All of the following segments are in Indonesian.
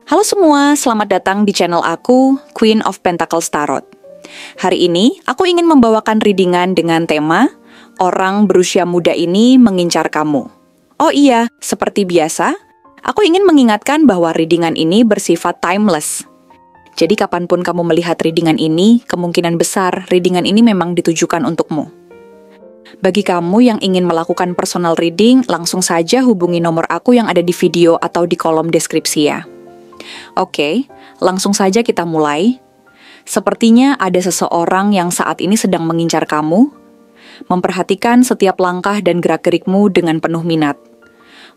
Halo semua, selamat datang di channel aku, Queen of Pentacles Tarot. Hari ini, aku ingin membawakan readingan dengan tema Orang berusia muda ini mengincar kamu. Oh iya, seperti biasa, aku ingin mengingatkan bahwa readingan ini bersifat timeless. Jadi kapanpun kamu melihat readingan ini, kemungkinan besar readingan ini memang ditujukan untukmu. Bagi kamu yang ingin melakukan personal reading, langsung saja hubungi nomor aku yang ada di video atau di kolom deskripsi ya. Oke, langsung saja kita mulai. Sepertinya ada seseorang yang saat ini sedang mengincar kamu, memperhatikan setiap langkah dan gerak-gerikmu dengan penuh minat.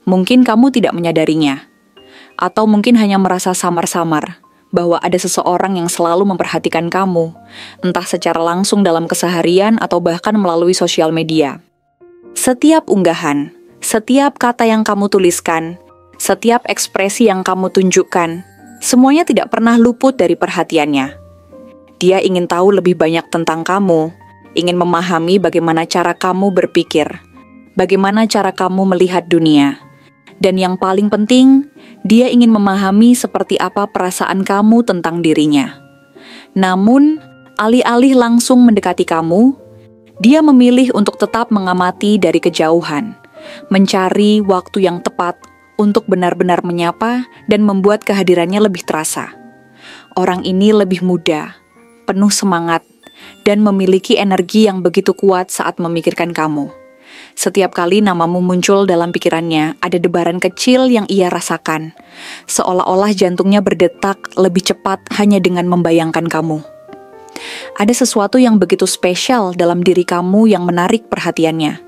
Mungkin kamu tidak menyadarinya, atau mungkin hanya merasa samar-samar bahwa ada seseorang yang selalu memperhatikan kamu, entah secara langsung dalam keseharian atau bahkan melalui sosial media. Setiap unggahan, setiap kata yang kamu tuliskan, setiap ekspresi yang kamu tunjukkan, semuanya tidak pernah luput dari perhatiannya. Dia ingin tahu lebih banyak tentang kamu, ingin memahami bagaimana cara kamu berpikir, bagaimana cara kamu melihat dunia. Dan yang paling penting, dia ingin memahami seperti apa perasaan kamu tentang dirinya. Namun, alih-alih langsung mendekati kamu, dia memilih untuk tetap mengamati dari kejauhan, mencari waktu yang tepat untuk benar-benar menyapa dan membuat kehadirannya lebih terasa. Orang ini lebih muda, penuh semangat, dan memiliki energi yang begitu kuat saat memikirkan kamu. Setiap kali namamu muncul dalam pikirannya, ada debaran kecil yang ia rasakan, seolah-olah jantungnya berdetak lebih cepat hanya dengan membayangkan kamu. Ada sesuatu yang begitu spesial dalam diri kamu yang menarik perhatiannya.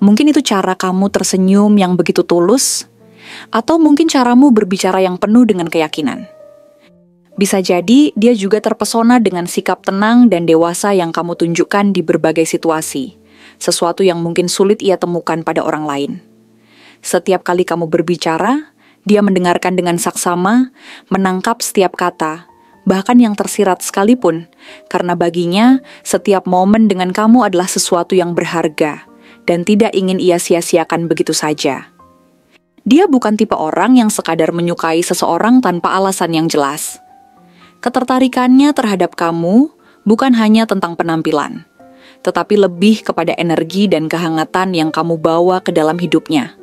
Mungkin itu cara kamu tersenyum yang begitu tulus, atau mungkin caramu berbicara yang penuh dengan keyakinan. Bisa jadi dia juga terpesona dengan sikap tenang dan dewasa yang kamu tunjukkan di berbagai situasi, sesuatu yang mungkin sulit ia temukan pada orang lain. Setiap kali kamu berbicara, dia mendengarkan dengan saksama, menangkap setiap kata, bahkan yang tersirat sekalipun, karena baginya setiap momen dengan kamu adalah sesuatu yang berharga dan tidak ingin ia sia-siakan begitu saja. Dia bukan tipe orang yang sekadar menyukai seseorang tanpa alasan yang jelas. Ketertarikannya terhadap kamu bukan hanya tentang penampilan, tetapi lebih kepada energi dan kehangatan yang kamu bawa ke dalam hidupnya.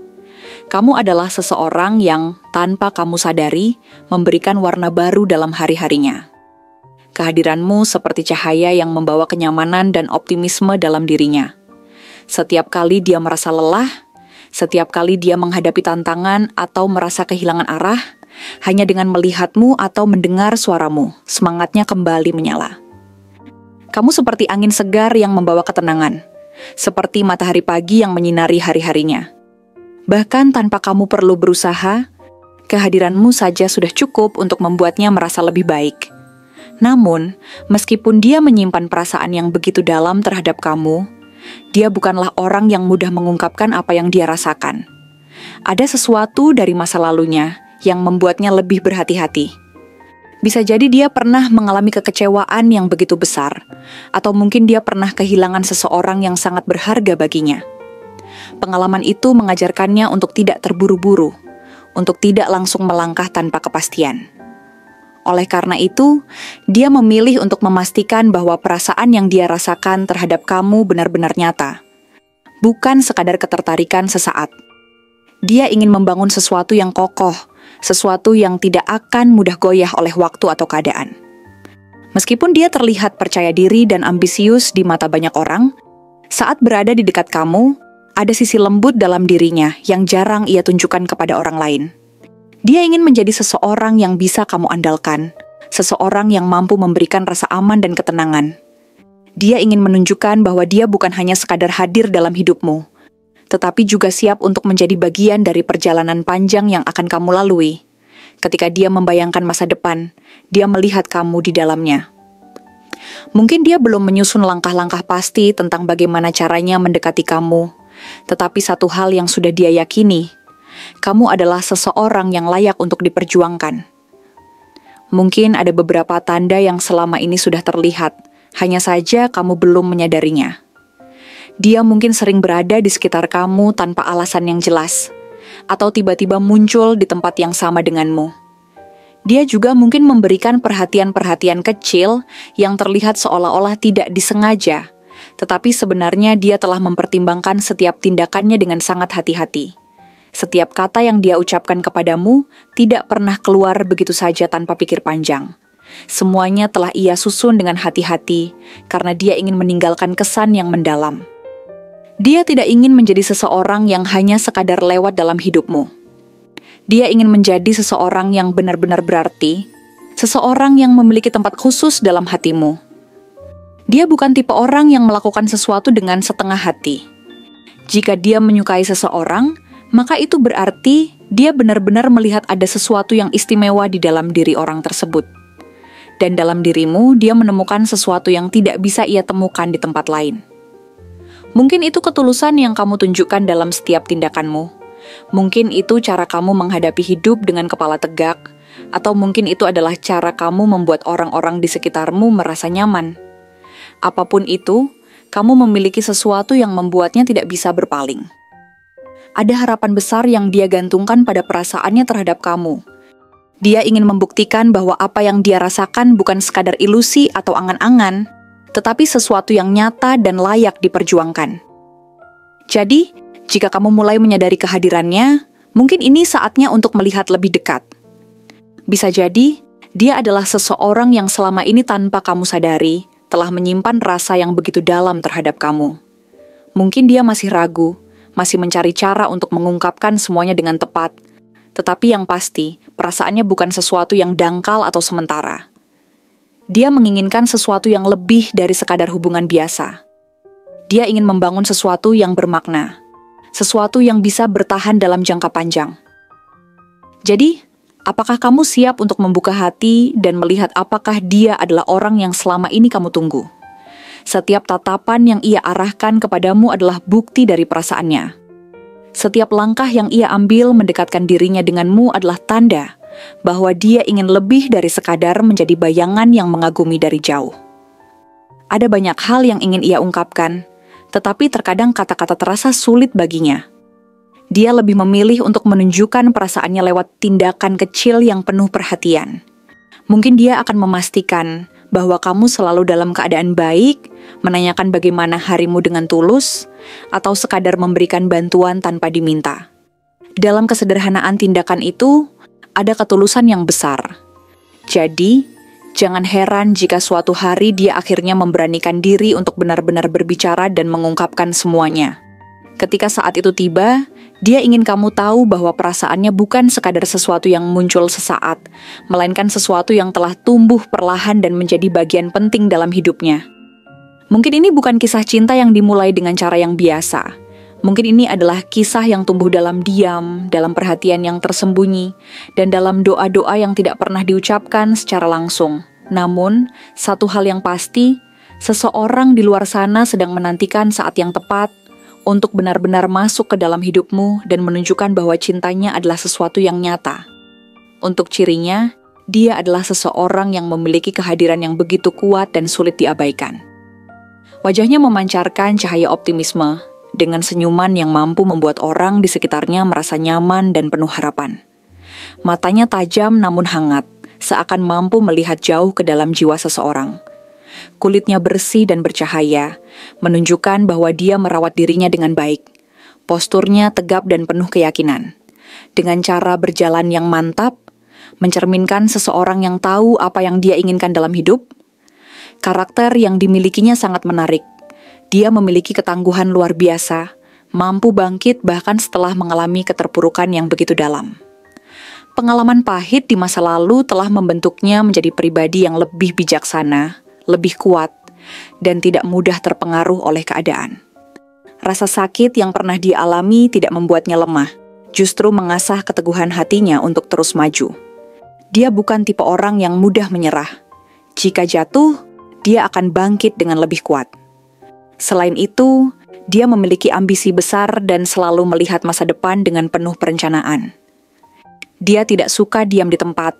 Kamu adalah seseorang yang, tanpa kamu sadari, memberikan warna baru dalam hari-harinya. Kehadiranmu seperti cahaya yang membawa kenyamanan dan optimisme dalam dirinya. Setiap kali dia merasa lelah, setiap kali dia menghadapi tantangan atau merasa kehilangan arah, hanya dengan melihatmu atau mendengar suaramu, semangatnya kembali menyala. Kamu seperti angin segar yang membawa ketenangan, seperti matahari pagi yang menyinari hari-harinya. Bahkan tanpa kamu perlu berusaha, kehadiranmu saja sudah cukup untuk membuatnya merasa lebih baik. Namun, meskipun dia menyimpan perasaan yang begitu dalam terhadap kamu, dia bukanlah orang yang mudah mengungkapkan apa yang dia rasakan. Ada sesuatu dari masa lalunya yang membuatnya lebih berhati-hati. Bisa jadi dia pernah mengalami kekecewaan yang begitu besar, atau mungkin dia pernah kehilangan seseorang yang sangat berharga baginya. Pengalaman itu mengajarkannya untuk tidak terburu-buru, untuk tidak langsung melangkah tanpa kepastian. Oleh karena itu, dia memilih untuk memastikan bahwa perasaan yang dia rasakan terhadap kamu benar-benar nyata. Bukan sekadar ketertarikan sesaat. Dia ingin membangun sesuatu yang kokoh, sesuatu yang tidak akan mudah goyah oleh waktu atau keadaan. Meskipun dia terlihat percaya diri dan ambisius di mata banyak orang, saat berada di dekat kamu, ada sisi lembut dalam dirinya yang jarang ia tunjukkan kepada orang lain. Dia ingin menjadi seseorang yang bisa kamu andalkan, seseorang yang mampu memberikan rasa aman dan ketenangan. Dia ingin menunjukkan bahwa dia bukan hanya sekadar hadir dalam hidupmu, tetapi juga siap untuk menjadi bagian dari perjalanan panjang yang akan kamu lalui. Ketika dia membayangkan masa depan, dia melihat kamu di dalamnya. Mungkin dia belum menyusun langkah-langkah pasti tentang bagaimana caranya mendekati kamu, tetapi satu hal yang sudah dia yakini, kamu adalah seseorang yang layak untuk diperjuangkan. Mungkin ada beberapa tanda yang selama ini sudah terlihat, hanya saja kamu belum menyadarinya. Dia mungkin sering berada di sekitar kamu tanpa alasan yang jelas, atau tiba-tiba muncul di tempat yang sama denganmu. Dia juga mungkin memberikan perhatian-perhatian kecil yang terlihat seolah-olah tidak disengaja, tetapi sebenarnya dia telah mempertimbangkan setiap tindakannya dengan sangat hati-hati. Setiap kata yang dia ucapkan kepadamu tidak pernah keluar begitu saja tanpa pikir panjang. Semuanya telah ia susun dengan hati-hati karena dia ingin meninggalkan kesan yang mendalam. Dia tidak ingin menjadi seseorang yang hanya sekadar lewat dalam hidupmu. Dia ingin menjadi seseorang yang benar-benar berarti, seseorang yang memiliki tempat khusus dalam hatimu. Dia bukan tipe orang yang melakukan sesuatu dengan setengah hati. Jika dia menyukai seseorang, maka itu berarti dia benar-benar melihat ada sesuatu yang istimewa di dalam diri orang tersebut. Dan dalam dirimu, dia menemukan sesuatu yang tidak bisa ia temukan di tempat lain. Mungkin itu ketulusan yang kamu tunjukkan dalam setiap tindakanmu. Mungkin itu cara kamu menghadapi hidup dengan kepala tegak, atau mungkin itu adalah cara kamu membuat orang-orang di sekitarmu merasa nyaman. Apapun itu, kamu memiliki sesuatu yang membuatnya tidak bisa berpaling. Ada harapan besar yang dia gantungkan pada perasaannya terhadap kamu. Dia ingin membuktikan bahwa apa yang dia rasakan bukan sekadar ilusi atau angan-angan, tetapi sesuatu yang nyata dan layak diperjuangkan. Jadi, jika kamu mulai menyadari kehadirannya, mungkin ini saatnya untuk melihat lebih dekat. Bisa jadi, dia adalah seseorang yang selama ini tanpa kamu sadari, telah menyimpan rasa yang begitu dalam terhadap kamu. Mungkin dia masih ragu, masih mencari cara untuk mengungkapkan semuanya dengan tepat, tetapi yang pasti, perasaannya bukan sesuatu yang dangkal atau sementara. Dia menginginkan sesuatu yang lebih dari sekadar hubungan biasa. Dia ingin membangun sesuatu yang bermakna, sesuatu yang bisa bertahan dalam jangka panjang. Jadi, apakah kamu siap untuk membuka hati dan melihat apakah dia adalah orang yang selama ini kamu tunggu? Setiap tatapan yang ia arahkan kepadamu adalah bukti dari perasaannya. Setiap langkah yang ia ambil mendekatkan dirinya denganmu adalah tanda bahwa dia ingin lebih dari sekadar menjadi bayangan yang mengagumi dari jauh. Ada banyak hal yang ingin ia ungkapkan, tetapi terkadang kata-kata terasa sulit baginya. Dia lebih memilih untuk menunjukkan perasaannya lewat tindakan kecil yang penuh perhatian. Mungkin dia akan memastikan bahwa kamu selalu dalam keadaan baik, menanyakan bagaimana harimu dengan tulus, atau sekadar memberikan bantuan tanpa diminta. Dalam kesederhanaan tindakan itu, ada ketulusan yang besar. Jadi, jangan heran jika suatu hari dia akhirnya memberanikan diri untuk benar-benar berbicara dan mengungkapkan semuanya. Ketika saat itu tiba, dia ingin kamu tahu bahwa perasaannya bukan sekadar sesuatu yang muncul sesaat, melainkan sesuatu yang telah tumbuh perlahan dan menjadi bagian penting dalam hidupnya. Mungkin ini bukan kisah cinta yang dimulai dengan cara yang biasa. Mungkin ini adalah kisah yang tumbuh dalam diam, dalam perhatian yang tersembunyi, dan dalam doa-doa yang tidak pernah diucapkan secara langsung. Namun, satu hal yang pasti, seseorang di luar sana sedang menantikan saat yang tepat untuk benar-benar masuk ke dalam hidupmu dan menunjukkan bahwa cintanya adalah sesuatu yang nyata. Untuk cirinya, dia adalah seseorang yang memiliki kehadiran yang begitu kuat dan sulit diabaikan. Wajahnya memancarkan cahaya optimisme, dengan senyuman yang mampu membuat orang di sekitarnya merasa nyaman dan penuh harapan. Matanya tajam namun hangat, seakan mampu melihat jauh ke dalam jiwa seseorang. Kulitnya bersih dan bercahaya, menunjukkan bahwa dia merawat dirinya dengan baik. Posturnya tegap dan penuh keyakinan. Dengan cara berjalan yang mantap, mencerminkan seseorang yang tahu apa yang dia inginkan dalam hidup. Karakter yang dimilikinya sangat menarik. Dia memiliki ketangguhan luar biasa, mampu bangkit bahkan setelah mengalami keterpurukan yang begitu dalam. Pengalaman pahit di masa lalu telah membentuknya menjadi pribadi yang lebih bijaksana, lebih kuat, dan tidak mudah terpengaruh oleh keadaan. Rasa sakit yang pernah dia alami tidak membuatnya lemah, justru mengasah keteguhan hatinya untuk terus maju. Dia bukan tipe orang yang mudah menyerah. Jika jatuh, dia akan bangkit dengan lebih kuat. Selain itu, dia memiliki ambisi besar dan selalu melihat masa depan dengan penuh perencanaan. Dia tidak suka diam di tempat,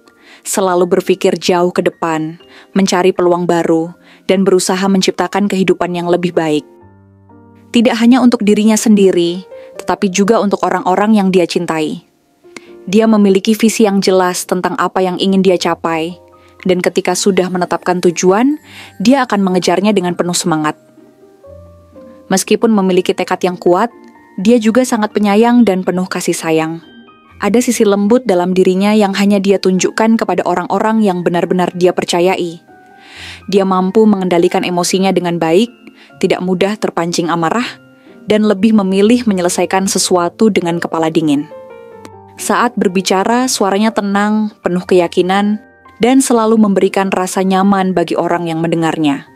selalu berpikir jauh ke depan, mencari peluang baru, dan berusaha menciptakan kehidupan yang lebih baik. Tidak hanya untuk dirinya sendiri, tetapi juga untuk orang-orang yang dia cintai. Dia memiliki visi yang jelas tentang apa yang ingin dia capai, dan ketika sudah menetapkan tujuan, dia akan mengejarnya dengan penuh semangat. Meskipun memiliki tekad yang kuat, dia juga sangat penyayang dan penuh kasih sayang. Ada sisi lembut dalam dirinya yang hanya dia tunjukkan kepada orang-orang yang benar-benar dia percayai. Dia mampu mengendalikan emosinya dengan baik, tidak mudah terpancing amarah, dan lebih memilih menyelesaikan sesuatu dengan kepala dingin. Saat berbicara, suaranya tenang, penuh keyakinan, dan selalu memberikan rasa nyaman bagi orang yang mendengarnya.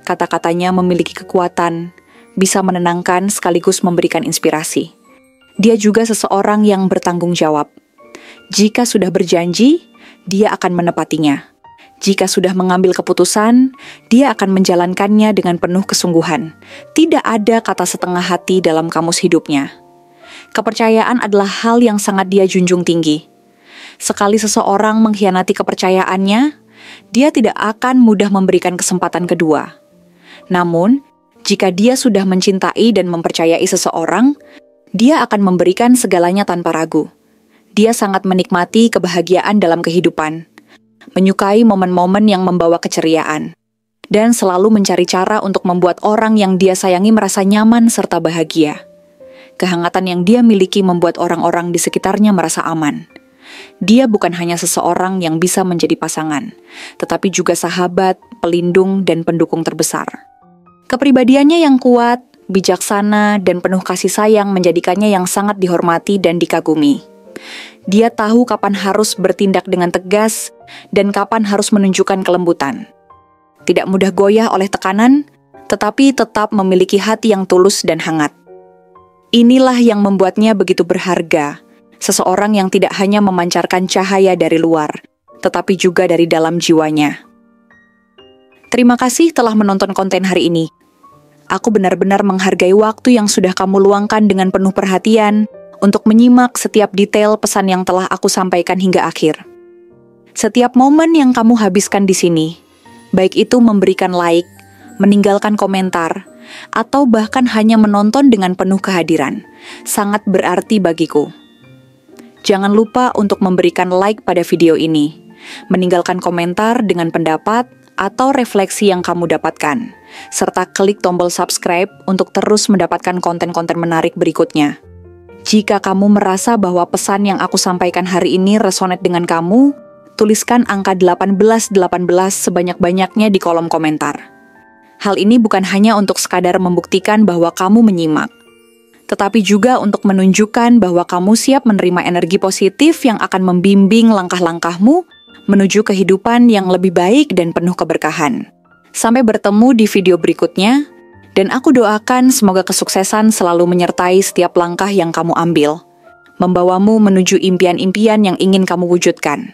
Kata-katanya memiliki kekuatan, bisa menenangkan sekaligus memberikan inspirasi. Dia juga seseorang yang bertanggung jawab. Jika sudah berjanji, dia akan menepatinya. Jika sudah mengambil keputusan, dia akan menjalankannya dengan penuh kesungguhan. Tidak ada kata setengah hati dalam kamus hidupnya. Kepercayaan adalah hal yang sangat dia junjung tinggi. Sekali seseorang mengkhianati kepercayaannya, dia tidak akan mudah memberikan kesempatan kedua. Namun, jika dia sudah mencintai dan mempercayai seseorang, dia akan memberikan segalanya tanpa ragu. Dia sangat menikmati kebahagiaan dalam kehidupan, menyukai momen-momen yang membawa keceriaan, dan selalu mencari cara untuk membuat orang yang dia sayangi merasa nyaman serta bahagia. Kehangatan yang dia miliki membuat orang-orang di sekitarnya merasa aman. Dia bukan hanya seseorang yang bisa menjadi pasangan, tetapi juga sahabat, pelindung, dan pendukung terbesar. Kepribadiannya yang kuat, bijaksana, dan penuh kasih sayang menjadikannya yang sangat dihormati dan dikagumi. Dia tahu kapan harus bertindak dengan tegas dan kapan harus menunjukkan kelembutan. Tidak mudah goyah oleh tekanan, tetapi tetap memiliki hati yang tulus dan hangat. Inilah yang membuatnya begitu berharga, seseorang yang tidak hanya memancarkan cahaya dari luar, tetapi juga dari dalam jiwanya. Terima kasih telah menonton konten hari ini. Aku benar-benar menghargai waktu yang sudah kamu luangkan dengan penuh perhatian untuk menyimak setiap detail pesan yang telah aku sampaikan hingga akhir. Setiap momen yang kamu habiskan di sini, baik itu memberikan like, meninggalkan komentar, atau bahkan hanya menonton dengan penuh kehadiran, sangat berarti bagiku. Jangan lupa untuk memberikan like pada video ini, meninggalkan komentar dengan pendapat atau refleksi yang kamu dapatkan, serta klik tombol subscribe untuk terus mendapatkan konten-konten menarik berikutnya. Jika kamu merasa bahwa pesan yang aku sampaikan hari ini resonate dengan kamu, tuliskan angka 1818 sebanyak-banyaknya di kolom komentar. Hal ini bukan hanya untuk sekadar membuktikan bahwa kamu menyimak, tetapi juga untuk menunjukkan bahwa kamu siap menerima energi positif yang akan membimbing langkah-langkahmu menuju kehidupan yang lebih baik dan penuh keberkahan. Sampai bertemu di video berikutnya, dan aku doakan semoga kesuksesan selalu menyertai setiap langkah yang kamu ambil, membawamu menuju impian-impian yang ingin kamu wujudkan.